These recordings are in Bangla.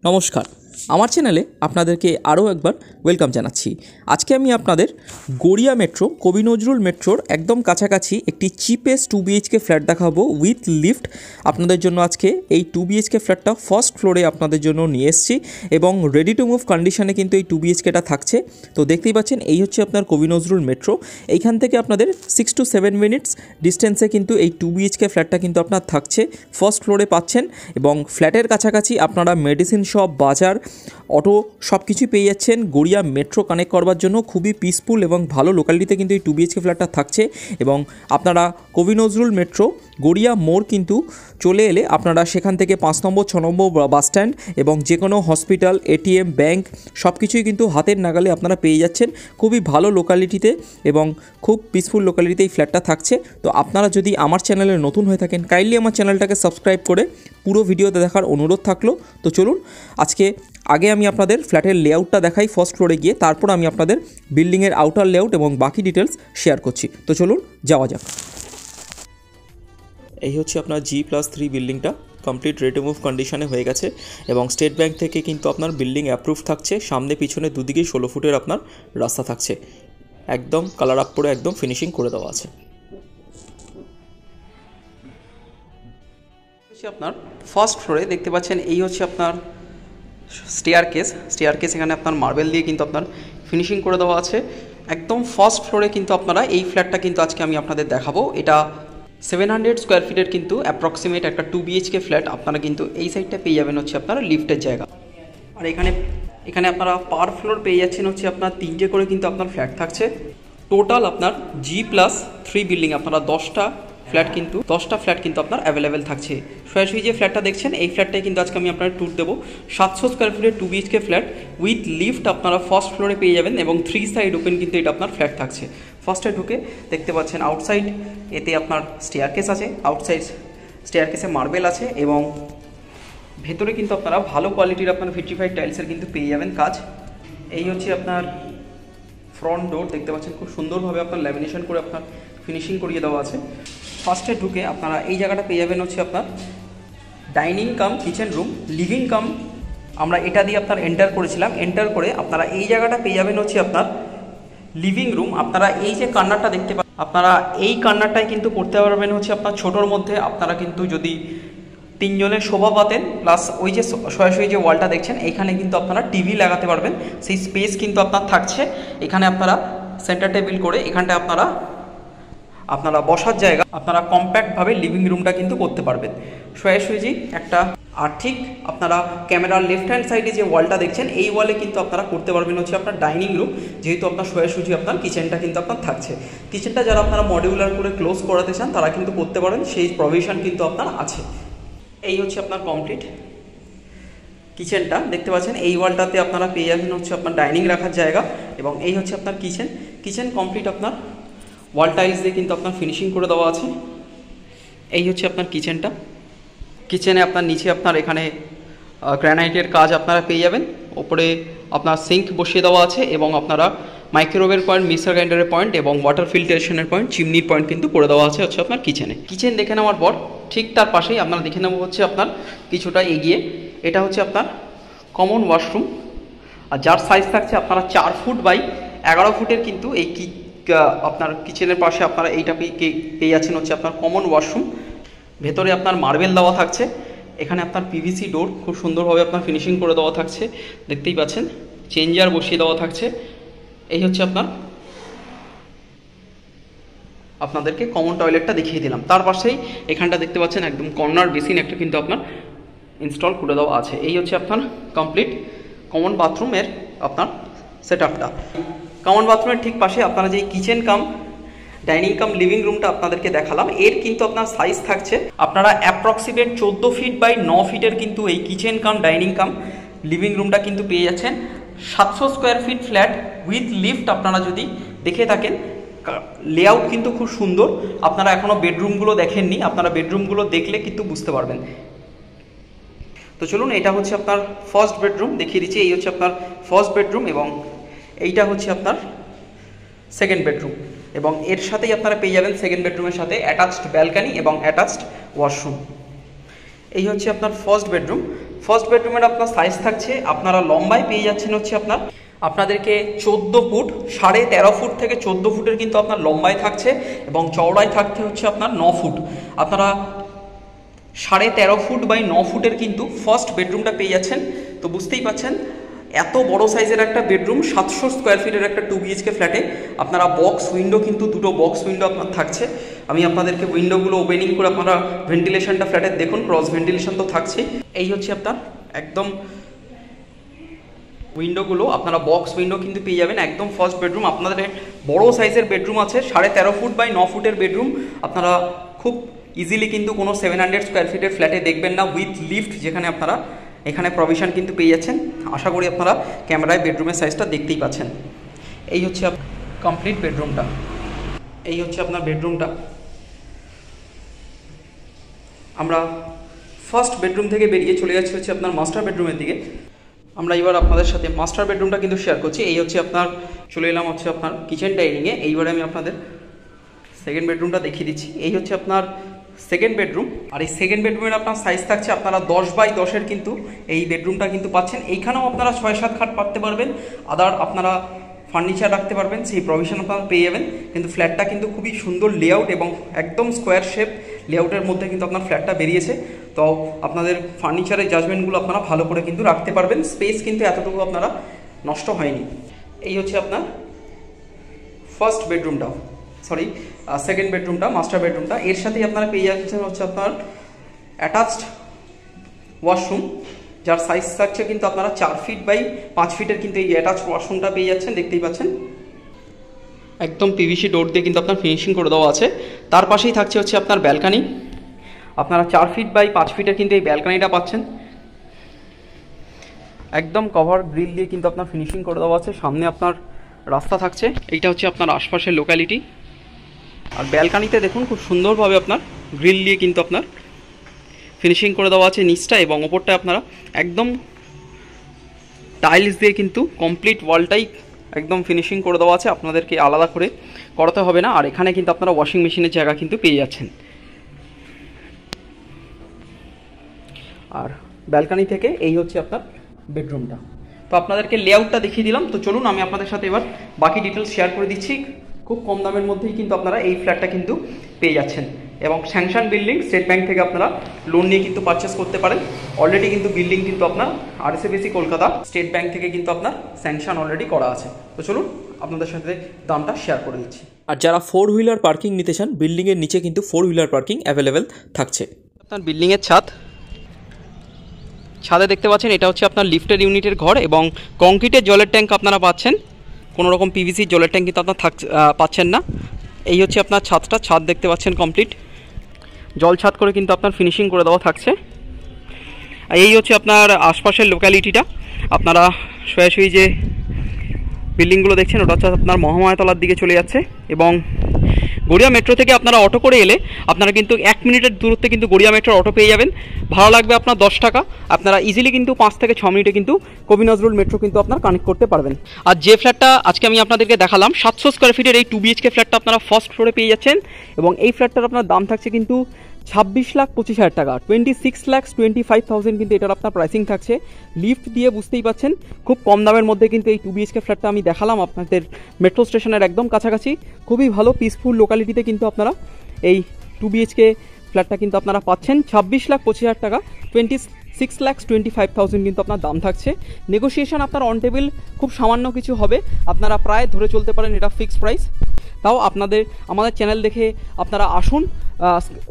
নমস্কার, আমার চ্যানেলে আপনাদেরকে আরও একবার ওয়েলকাম জানাচ্ছি। আজকে আমি আপনাদের গড়িয়া মেট্রো কবি নজরুল মেট্রোর একদম কাছাকাছি একটি চিপেস্ট 2 BHK ফ্ল্যাট দেখাবো উইথ লিফট। আপনাদের জন্য আজকে এই 2 BHK ফ্ল্যাটটা ফার্স্ট ফ্লোরে আপনাদের জন্য নিয়ে এসেছি এবং রেডি টু মুভ কন্ডিশনে কিন্তু এই 2 BHKটা থাকছে। তো দেখতেই পাচ্ছেন, এই হচ্ছে আপনার কবি নজরুল মেট্রো। এইখান থেকে আপনাদের 6 to 7 মিনিটস ডিস্টেন্সে কিন্তু এই 2 BHK ফ্ল্যাটটা কিন্তু আপনার থাকছে, ফার্স্ট ফ্লোরে পাচ্ছেন। এবং ফ্ল্যাটের কাছাকাছি আপনারা মেডিসিন শপ, বাজার, অটো সব কিছুই পেয়ে যাচ্ছেন। গড়িয়া মেট্রো কানেক্ট করবার জন্য খুবই পিসফুল এবং ভালো লোকালিটিতে কিন্তু এই 2 BHK ফ্ল্যাটটা থাকছে। এবং আপনারা কবি নজরুল মেট্রো গড়িয়া মোড় কিন্তু চলে এলে আপনারা সেখান থেকে 5 নম্বর 6 নম্বর বাস স্ট্যান্ড এবং যে কোনো হসপিটাল, ATM, ব্যাংক সব কিছুই কিন্তু হাতের নাগালে আপনারা পেয়ে যাচ্ছেন। খুবই ভালো লোকালিটিতে এবং খুব পিসফুল লোকালিটিতে এই ফ্ল্যাটটা থাকছে। তো আপনারা যদি আমার চ্যানেলে নতুন হয়ে থাকেন, কাইন্ডলি আমার চ্যানেলটাকে সাবস্ক্রাইব করে পুরো ভিডিওতে দেখার অনুরোধ থাকলো। তো চলুন আজকে আগে আমি আপনাদের ফ্ল্যাটের লেআউটটা দেখাই ফার্স্ট ফ্লোরে গিয়ে, তারপর আমি আপনাদের বিল্ডিংয়ের আউটার লেআউট এবং বাকি ডিটেলস শেয়ার করছি। তো চলুন যাওয়া যাক। এই হচ্ছে আপনার G+3 বিল্ডিংটা কমপ্লিট রেডি টু মুভ কন্ডিশনে হয়ে গেছে এবং স্টেট ব্যাংক থেকে কিন্তু আপনার বিল্ডিং অ্যাপ্রুভ থাকছে। সামনে পিছনে দুদিকেই 16 ফুটের আপনার রাস্তা থাকছে, একদম কালার আপ করে একদম ফিনিশিং করে দেওয়া আছে। আপনার ফার্স্ট ফ্লোরে দেখতে পাচ্ছেন, এই হচ্ছে আপনার স্টেয়ারকেস এখানে আপনার মার্বেল দিয়ে কিন্তু আপনার ফিনিশিং করে দেওয়া আছে। একদম ফার্স্ট ফ্লোরে কিন্তু আপনারা এই ফ্ল্যাটটা কিন্তু আজকে আমি আপনাদের দেখাবো। এটা 700 স্কোয়ার ফিটের কিন্তু অ্যাপ্রক্সিমেট একটা 2 BHK ফ্ল্যাট। আপনারা কিন্তু এই সাইডটা পেয়ে যাবেন হচ্ছে আপনারা লিফটের জায়গা। আর এখানে আপনারা পার ফ্লোর পেয়ে যাচ্ছেন হচ্ছে আপনার 3টে করে কিন্তু আপনার ফ্ল্যাট থাকছে। টোটাল আপনার G+3 বিল্ডিং আপনারা 10টা ফ্ল্যাট কিন্তু আপনার অ্যাভেলেবেল থাকছে। সরাসরি যে ফ্ল্যাটটা দেখছেন এই ফ্ল্যাটটাই কিন্তু আজকে আমি আপনার ট্যুর দেবো। 700 স্কোয়ার ফিটের 2 BHK ফ্ল্যাট উইথ লিফট আপনারা ফার্স্ট ফ্লোরে পেয়ে যাবেন এবং 3 সাইড ওপেন কিন্তু এটা আপনার ফ্ল্যাট থাকছে। ফার্স্টে ঢুকে দেখতে পাচ্ছেন আউটসাইড এতে আপনার স্টেয়ারকেস আছে, আউটসাইড স্টেয়ারকেসে মার্বেল আছে এবং ভেতরে কিন্তু আপনারা ভালো কোয়ালিটির আপনার ভিট্রিফাইড টাইলসের কিন্তু পেয়ে যাবেন কাজ। এই হচ্ছে আপনার ফ্রন্ট ডোর, দেখতে পাচ্ছেন খুব সুন্দরভাবে আপনার ল্যামিনেশন করে আপনার ফিনিশিং করিয়ে দেওয়া আছে। ফার্স্টে ঢুকে আপনারা এই জায়গাটা পেয়ে যাবেন হচ্ছে আপনার ডাইনিং কাম কিচেন রুম, লিভিং কাম। আমরা এটা দিয়ে আপনার এন্টার করেছিলাম, এন্টার করে আপনারা এই জায়গাটা পেয়ে যাবেন হচ্ছে আপনার লিভিং রুম। আপনারা এই যে কর্নারটা দেখতে পাচ্ছেন, আপনারা এই কর্নারটাই কিন্তু করতে পারবেন হচ্ছে আপনার ছোটোর মধ্যে। আপনারা কিন্তু যদি 3 জনের শোভা পাতেন, প্লাস ওই যে সরাসরি যে ওয়ালটা দেখছেন এইখানে কিন্তু আপনারা টিভি লাগাতে পারবেন, সেই স্পেস কিন্তু আপনার থাকছে। এখানে আপনারা সেন্টার টেবিল করে এখানটায় আপনারা বসার জায়গা আপনারা কম্প্যাক্টভাবে লিভিং রুমটা কিন্তু করতে পারবেন সরাসরি একটা। আর ঠিক আপনারা ক্যামেরার লেফট হ্যান্ড সাইডে যে ওয়ালটা দেখছেন এই ওয়ালে কিন্তু আপনারা করতে পারবেন হচ্ছে আপনার ডাইনিং রুম, যেহেতু আপনার সরাসরি আপনার কিচেনটা কিন্তু আপনার থাকছে। কিচেনটা যারা আপনারা মডিউলার করে ক্লোজ করাতে চান তারা কিন্তু করতে পারেন, সেই প্রভিশন কিন্তু আপনার আছে। এই হচ্ছে আপনার কমপ্লিট কিচেনটা, দেখতে পাচ্ছেন এই ওয়ালটাতে আপনারা পেয়ে যাবেন হচ্ছে আপনার ডাইনিং রাখার জায়গা এবং এই হচ্ছে আপনার কিচেন কমপ্লিট আপনার ওয়াল টাইলস দিয়ে কিন্তু আপনার ফিনিশিং করে দেওয়া আছে। এই হচ্ছে আপনার কিচেনে আপনার নিচে আপনার এখানে গ্রানাইটের কাজ আপনারা পেয়ে যাবেন। ওপরে আপনার সিঙ্ক বসিয়ে দেওয়া আছে এবং আপনারা মাইক্রোওয়েভের পয়েন্ট, মিক্সার গ্রাইন্ডারের পয়েন্ট এবং ওয়াটার ফিল্টারেশনের পয়েন্ট, চিমনির পয়েন্ট কিন্তু করে দেওয়া আছে হচ্ছে আপনার কিচেন দেখে নেওয়ার পর ঠিক তার পাশেই আপনারা দেখে নেব হচ্ছে আপনার কিছুটা এগিয়ে এটা হচ্ছে আপনার কমন ওয়াশরুম, আর যার সাইজ থাকছে আপনারা 4 ফুট বাই 11 ফুটের কিন্তু এই আপনার কিচেনের পাশে আপনারা এইটা পেয়ে যাচ্ছেন হচ্ছে আপনার কমন ওয়াশরুম। ভেতরে আপনার মার্বেল দেওয়া থাকছে, এখানে আপনার PVC ডোর খুব সুন্দরভাবে আপনার ফিনিশিং করে দেওয়া থাকছে, দেখতেই পাচ্ছেন চেঞ্জার বসিয়ে দেওয়া থাকছে। এই হচ্ছে আপনাদেরকে কমন টয়লেটটা দেখিয়ে দিলাম। তার পাশেই এখানটা দেখতে পাচ্ছেন একদম কর্নার বেসিন একটা কিন্তু আপনার ইনস্টল করে দেওয়া আছে। এই হচ্ছে আপনার কমপ্লিট কমন বাথরুমের আপনার সেটআপটা। কমন বাথরুমের ঠিক পাশে আপনারা যে কিচেন কাম ডাইনিং কাম লিভিং রুমটা আপনাদেরকে দেখালাম, এর কিন্তু আপনার সাইজ থাকছে আপনারা অ্যাপ্রক্সিমেট 14 ফিট বাই 9 ফিটের কিন্তু এই কিচেন কাম ডাইনিং কাম লিভিং রুমটা কিন্তু পেয়ে যাচ্ছেন। 700 square feet flat with lift. আপনারা যদি দেখে থাকেন লেআউট কিন্তু খুব সুন্দর। আপনারা এখনও বেডরুমগুলো দেখেননি, আপনারা বেডরুমগুলো দেখলে কিন্তু বুঝতে পারবেন। তো চলুন, এটা হচ্ছে আপনার ফার্স্ট বেডরুম দেখিয়ে দিচ্ছি। এই হচ্ছে আপনার ফার্স্ট বেডরুম এবং এইটা হচ্ছে আপনার সেকেন্ড বেডরুম এবং এর সাথেই আপনারা পেয়ে যাবেন সেকেন্ড বেডরুমের সাথে অ্যাটাচড ব্যালকানি এবং অ্যাটাচড ওয়াশরুম। এই হচ্ছে আপনার ফার্স্ট বেডরুম। ফার্স্ট বেডরুমের আপনার সাইজ থাকছে, আপনারা লম্বায় পেয়ে যাচ্ছেন হচ্ছে আপনাদেরকে 14 ফুট, 13.5 ফুট থেকে 14 ফুটের কিন্তু আপনার লম্বায় থাকছে এবং চওড়ায় থাকতে হচ্ছে আপনার 9 ফুট। আপনারা 13.5 ফুট বাই 9 ফুটের কিন্তু ফার্স্ট বেডরুমটা পেয়ে যাচ্ছেন। তো বুঝতেই পাচ্ছেন এত বড় সাইজের একটা বেডরুম, 700 স্কোয়ার ফিটের একটা 2 BHK ফ্ল্যাটে আপনারা বক্স উইন্ডো কিন্তু দুটো বক্স উইন্ডো আপনার থাকছে। আমি আপনাদেরকে উইন্ডোগুলো ওপেনিং করে আপনারা ভেন্টিলেশনটা ফ্ল্যাটের দেখুন, ক্রস ভেন্টিলেশন তো থাকছেই। এই হচ্ছে আপনার একদম উইন্ডোগুলো, আপনারা বক্স উইন্ডো কিন্তু পেয়ে যাবেন। একদম ফার্স্ট বেডরুম, আপনাদের বড় সাইজের বেডরুম আছে, 13.5 ফুট বাই 9 ফুটের বেডরুম। আপনারা খুব ইজিলি কিন্তু কোনো 700 স্কোয়ার ফিটের ফ্ল্যাটে দেখবেন না উইথ লিফট, যেখানে আপনারা এখানে প্রভিশন কিন্তু পেয়ে যাচ্ছেন। আশা করি আপনারা ক্যামেরায় বেডরুমের সাইজটা দেখতেই পাচ্ছেন। এই হচ্ছে কমপ্লিট বেডরুমটা, এই হচ্ছে আপনার বেডরুমটা। আমরা ফার্স্ট বেডরুম থেকে বেরিয়ে চলে যাচ্ছি হচ্ছে আপনার মাস্টার বেডরুমের দিকে। আমরা এবার আপনাদের সাথে মাস্টার বেডরুমটা কিন্তু শেয়ার করছি। এই হচ্ছে আপনার, চলে এলাম হচ্ছে আপনার কিচেন ডাইনিংয়ে। এইবারে আমি আপনাদের সেকেন্ড বেডরুমটা দেখিয়ে দিচ্ছি। এই হচ্ছে আপনার সেকেন্ড বেডরুম, আর এই সেকেন্ড বেডরুমের আপনার সাইজ থাকছে আপনারা 10 বাই 10-এর কিন্তু এই বেডরুমটা কিন্তু পাচ্ছেন। এইখানেও আপনারা 6-7 খাট পাততে পারবেন, আদার আপনারা ফার্নিচার রাখতে পারবেন, সেই প্রভিশন আপনারা পেয়ে যাবেন। কিন্তু ফ্ল্যাটটা কিন্তু খুবই সুন্দর লেআউট এবং একদম স্কোয়ার শেপ লেআউটের মধ্যে কিন্তু আপনার ফ্ল্যাটটা বেরিয়েছে। তো আপনাদের ফার্নিচারের জাজমেন্টগুলো আপনারা ভালো করে কিন্তু রাখতে পারবেন, স্পেস কিন্তু এতটুকু আপনারা নষ্ট হয়নি। এই হচ্ছে আপনার ফার্স্ট বেডরুমটা, সরি সেকেন্ড বেডরুমটা, মাস্টার বেডরুমটা। এর সাথেই আপনারা পেয়ে যাচ্ছেন হচ্ছে আপনার অ্যাটাচড ওয়াশরুম, যার সাইজ থাকছে কিন্তু আপনারা 4 ফিট বাই 5 ফিটের কিন্তু এই অ্যাটাচড ওয়াশরুমটা পেয়ে যাচ্ছেন, দেখতেই পাচ্ছেন। একদম পিভিসি ডোর দিয়ে কিন্তু আপনার ফিনিশিং করে দেওয়া আছে। তার পাশেই থাকছে হচ্ছে আপনার ব্যালকানি, আপনারা 4 ফিট বাই 5 ফিটের কিন্তু এই ব্যালকানিটা পাচ্ছেন। একদম কভার গ্রিল দিয়ে কিন্তু আপনার ফিনিশিং করে দেওয়া আছে। সামনে আপনার রাস্তা থাকছে, এইটা হচ্ছে আপনার আশপাশের লোকালিটি। আর ব্যালকানিতে দেখুন খুব সুন্দরভাবে আপনার গ্রিল দিয়ে কিন্তু আপনার ফিনিশিং করে দেওয়া আছে নিচটা, এবং ওপরটা আপনারা একদম টাইলস দিয়ে কিন্তু কমপ্লিট ওয়ালটাই একদম ফিনিশিং করে দেওয়া আছে, আপনাদেরকে আলাদা করে করাতে হবে না। আর এখানে কিন্তু আপনারা ওয়াশিং মেশিনের জায়গা কিন্তু পেয়ে যাচ্ছেন। আর ব্যালকানি থেকে এই হচ্ছে আপনার বেডরুমটা। তো আপনাদেরকে লেআউটটা দেখিয়ে দিলাম। তো চলুন আমি আপনাদের সাথে এবার বাকি ডিটেলস শেয়ার করে দিচ্ছি। খুব কম দামের মধ্যেই কিন্তু আপনারা এই ফ্ল্যাটটা কিন্তু পেয়ে যাচ্ছেন, এবং স্যাংশন বিল্ডিং, স্টেট ব্যাংক থেকে আপনারা লোন নিয়ে কিন্তু পারচেস করতে পারেন। অলরেডি কিন্তু বিল্ডিং কিন্তু আপনার RSFC কলকাতা স্টেট ব্যাংক থেকে কিন্তু আপনার স্যাংশন অলরেডি করা আছে। তো চলুন আপনাদের সাথে দামটা শেয়ার করে দিচ্ছি। আর যারা 4 হুইলার পার্কিং নিতে চান, বিল্ডিংয়ের নিচে কিন্তু 4 হুইলার পার্কিং অ্যাভেলেবেল থাকছে। আপনার বিল্ডিংয়ের ছাদে দেখতে পাচ্ছেন, এটা হচ্ছে আপনার লিফটের ইউনিটের ঘর, এবং কংক্রিটের জলের ট্যাঙ্ক আপনারা পাচ্ছেন। কোনো রকম PVC জলের ট্যাঙ্ক কিন্তু আপনার পাচ্ছেন না। এই হচ্ছে আপনার ছাদ দেখতে পাচ্ছেন কমপ্লিট জল ছাদ করে কিন্তু আপনার ফিনিশিং করে দেওয়া থাকছে। এই হচ্ছে আপনার আশপাশের লোকালিটিটা। আপনারা সোজাসুজি যে বিল্ডিংগুলো দেখছেন ওটা হচ্ছে আপনার মহামায়াতলার দিকে চলে যাচ্ছে, এবং গড়িয়া মেট্রো থেকে আপনারা অটো করে এলে আপনারা কিন্তু 1 মিনিটের দূরত্বে কিন্তু গড়িয়া মেট্রোর অটো পেয়ে যাবেন। ভাড়া লাগবে আপনার 10 টাকা। আপনারা ইজিলি কিন্তু 5 থেকে 6 মিনিটে কিন্তু কবি নজরুল মেট্রো কিন্তু আপনার কানেক্ট করতে পারবেন। আর যে ফ্ল্যাটটা আজকে আমি আপনাদেরকে দেখালাম 700 স্কোয়ার ফিটের এই 2 BHK ফ্ল্যাটটা আপনারা ফার্স্ট ফ্লোরে পেয়ে যাচ্ছেন, এবং এই ফ্ল্যাটটার আপনার দাম থাকছে কিন্তু 26,25,000 টাকা, 26,25,000 কিন্তু এটার আপনার প্রাইসিং থাকছে। লিফট দিয়ে বুঝতেই পাচ্ছেন খুব কম দামের মধ্যে কিন্তু এই 2 BHK ফ্ল্যাটটা আমি দেখালাম আপনাদের মেট্রো স্টেশনের একদম কাছাকাছি, খুবই ভালো পিসফুল লোকালিটিতে কিন্তু আপনারা এই 2 BHK ফ্ল্যাটটা কিন্তু আপনারা পাচ্ছেন 26,25,000 টাকা, 26,25,000 কিন্তু আপনার দাম থাকছে। নেগোসিয়েশন আপনার অন টেবিল খুব সামান্য কিছু হবে, আপনারা প্রায় ধরে চলতে পারেন এটা ফিক্সড প্রাইস। তাও আমাদের চ্যানেল দেখে আপনারা আসুন।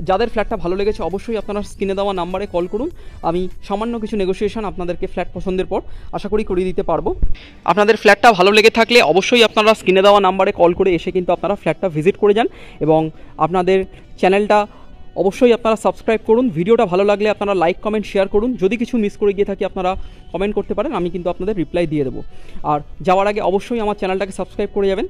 যাদের ফ্ল্যাটটা ভালো লেগেছে অবশ্যই আপনারা স্ক্রিনে দেওয়া নাম্বারে কল করুন। আমি সামান্য কিছু নেগোসিয়েশন আপনাদেরকে ফ্ল্যাট পছন্দের পর আশা করি করিয়ে দিতে পারবো। আপনাদের ফ্ল্যাটটা ভালো লেগে থাকলে অবশ্যই আপনারা স্ক্রিনে দেওয়া নাম্বারে কল করে এসে কিন্তু আপনারা ফ্ল্যাটটা ভিজিট করে যান, এবং আপনাদের চ্যানেলটা অবশ্যই আপনারা সাবস্ক্রাইব করুন। ভিডিওটা ভালো লাগলে আপনারা লাইক কমেন্ট শেয়ার করুন। যদি কিছু মিস করে গিয়ে থাকি আপনারা কমেন্ট করতে পারেন, আমি কিন্তু আপনাদের রিপ্লাই দিয়ে দেবো। আর যাওয়ার আগে অবশ্যই আমার চ্যানেলটাকে সাবস্ক্রাইব করে যাবেন,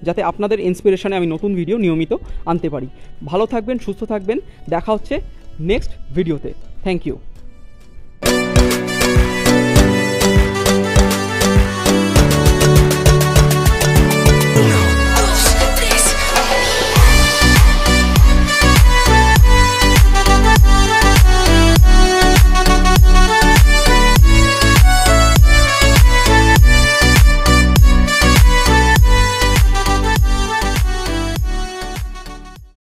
যাতে আপনাদের ইন্সপিরেশনে আমি নতুন ভিডিও নিয়মিত আনতে পারি। ভালো থাকবেন, সুস্থ থাকবেন, দেখা হচ্ছে নেক্সট ভিডিওতে। Thank you.